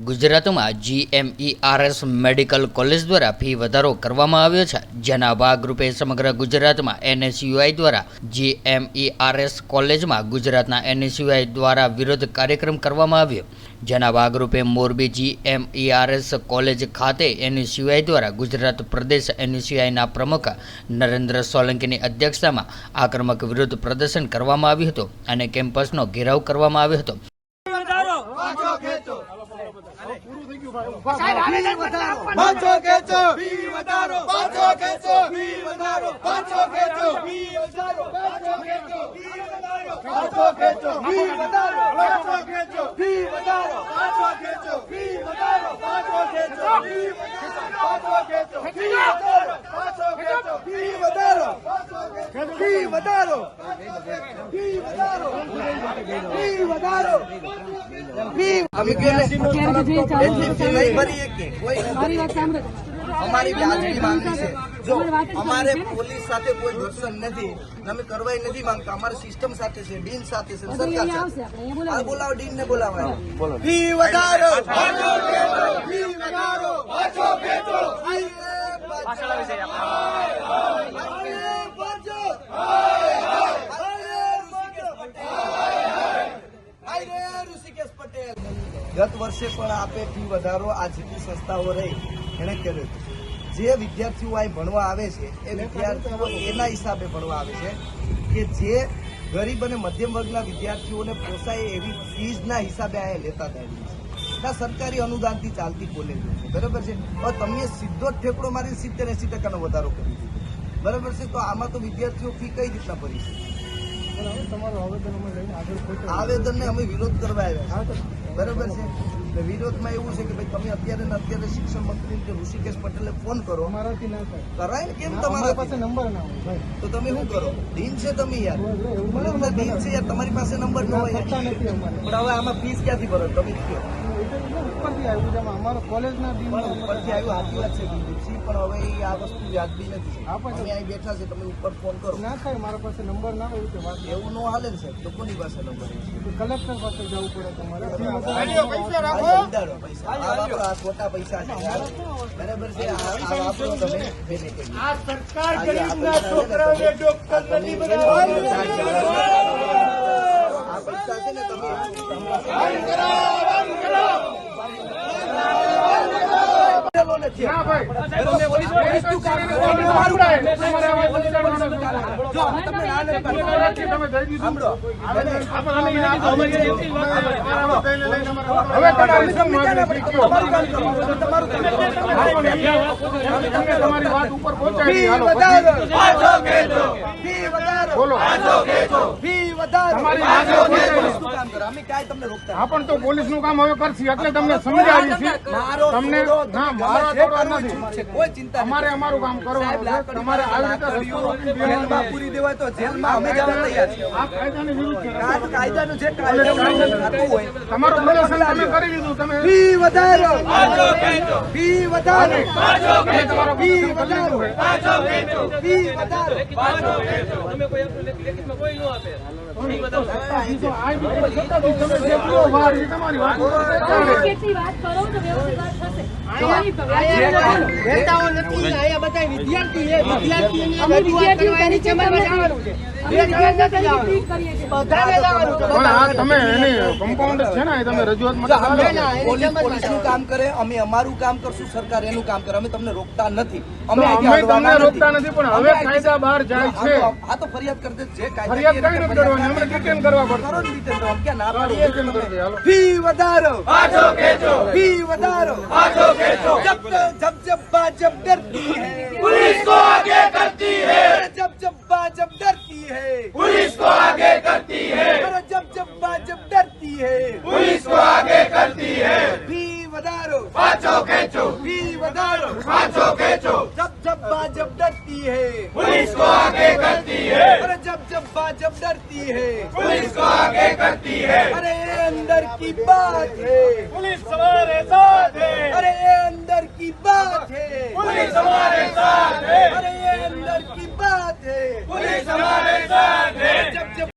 ગુજરાતમાં GMERS medical college દ્વારા fee વધારો કરવામાં આવ્યો છે, જેના ભાગરૂપે સમગ્ર ગુજરાતમાં NSUI દ્વારા GMERS કોલેજમાં ગુજરાતના NSUI દ્વારા વિરોધ કાર્યક્રમ કરવામાં આવ્યો, જેના ભાગરૂપે મોરબી GMERS કોલેજ ખાતે NSUI દ્વારા ગુજરાત પ્રદેશ NSUIના પ્રમુખ નરેન્દ્ર સોલંકીની અધ્યક્ષતામાં આક્રમક વિરોધ પ્રદર્શન કરવામાં આવ્યું હતું અને કેમ્પસનો ઘેરાવ કરવામાં આવ્યો હતો। અમારી વ્યાજબી માંગણી છે। જો અમારે પોલીસ સાથે કોઈ ઘર્ષણ નથી, અમે કરવાય નથી માંગતા। અમારી સિસ્ટમ સાથે છે, ડીન સાથે છે, સરકાર સાથે। આ બોલાવો, ડીન ને બોલાવો। ફી વધારો, ફી વધારો, પાછો ખેંચો। ઋષિકેશ પટેલ ગત વર્ષે પણ આપે ફી વધારો આ જેટલી સંસ્થાઓ રહી એને કર્યો હતો। જે વિદ્યાર્થીઓ અહીં ભણવા આવે છે એ વિદ્યાર્થીઓ એના હિસાબે ભણવા આવે છે કે જે ગરીબ અને મધ્યમ વર્ગના વિદ્યાર્થીઓને પોસાય એવી ફીઝના હિસાબે અહીં લેતા થાય છે। સરકારી અનુદાનથી ચાલતી કોલેજો છે, બરાબર છે। હવે તમે સીધો જ ઠેકડો મારી 70-80% વધારો કરી દીધો, બરાબર છે। તો આમાં તો વિદ્યાર્થીઓ ફી કઈ રીતના ભરી શકે? આવેદનને અમે વિરોધ કરવા આવ્યા છે, બરાબર છે। વિરોધમાં એવું છે કે ભાઈ તમે અત્યારે શિક્ષણ મંત્રી કે ઋષિકેશ પટેલે ફોન કરો, કરાય ને? કેમ તમારા પાસે નંબર ના હોય તો તમે શું કરો? ડીન છે તમે યાર, ડીન છે યાર, તમારી પાસે નંબર ન હોય। પણ હવે આમાં ફીસ ક્યાંથી ભરો તમે કહો? ઉપરથી આવ્યું, અમારા કોલેજના ઉપરથી આવ્યું, સાચી વાત છે દિલીપસિંહ, પણ હવે આ વસ્તુ વ્યાજબી નથી। અમે અહીં બેઠા છે, તમે ઉપર ફોન કરો ના થાય, મારા પાસે નંબર ના હોય તો એવું ન હાલે ને સાહેબ। તો કોની પાસે નંબર? કલેક્ટર પાસે જવું પડે તમારે। ખોટા પૈસા છે, બરાબર છે। આ સરકાર ગરીબના છોકરાઓને ડોક્ટર નથી બનાવવા। આ પૈસા છે ને તમે પણ તો પોલીસ નું કામ હવે કરશે એટલે તમને સમજાવી છે। તમને ના મારો કોઈ ચિંતા, અમારે અમારું કામ કરવાનું છે। તમારે આવી રીતે પૂરી દેવાય તો જેલમાં અમે જવા તૈયાર છીએ। આ કાયદાની વિરુદ્ધ છે, કાયદાનું છે, કાયદાનું હોય। તમારું પ્રદર્શન તમે કરી દીધું, તમે ફી વધારો, ફી વધારો, ફી વધારો, ફી વધારો। તમે કોઈ લેખિતમાં કોઈ ન આપે ફી વધારો। તમારી વાત કેટલી વાત કરો તો વ્યવસ્થિત વાત થશે। નેતાઓ નથી, અહીંયા બધા વિદ્યાર્થી છે, વિદ્યાર્થીઓની અમે રજૂઆત વિદ્યાર્થીઓ કરવાની છે, અમારે જવાનું છે। તમે એની કમ્પાઉન્ડ છે ને, તમે રજૂઆત પોલીસનું કામ કરે, અમે અમારું કામ કરશું, સરકાર એનું કામ કરે। અમે તમને રોકતા નથી, અમે તમને રોકતા નથી, પણ હવે કાયદા બહાર જાય છે। આ તો ફરિયાદ કરતે જે ફરિયાદ કઈ નથી કરવાની, અમને ડિટેન કરવા પડશે। કરો ડિટેન કરો, ક્યાં ના પાડીએ? ફી વધારો, પાછો ખેંચો, ફી વધારો, પાછો ખેંચો। जब बाजब डरती है पुलिस को आगे करती है, जब बाजब डरती है पुलिस को आगे करती है, जब बाजब डरती है पुलिस को आगे करती है। फी વધારો, પાછો ખેંચો, ફી વધારો, પાછો ખેંચો। जब बाजब डरती है पुलिस को आगे करती है, जब बाजब डरती है पुलिस को आगे करती है। अरे अंदर की बात है, पुलिस हमारे साथ है। अरे अंदर की बात है, पुलिस हमारे साथ है। अरे अंदर की बात है, पुलिस हमारे साथ है। जब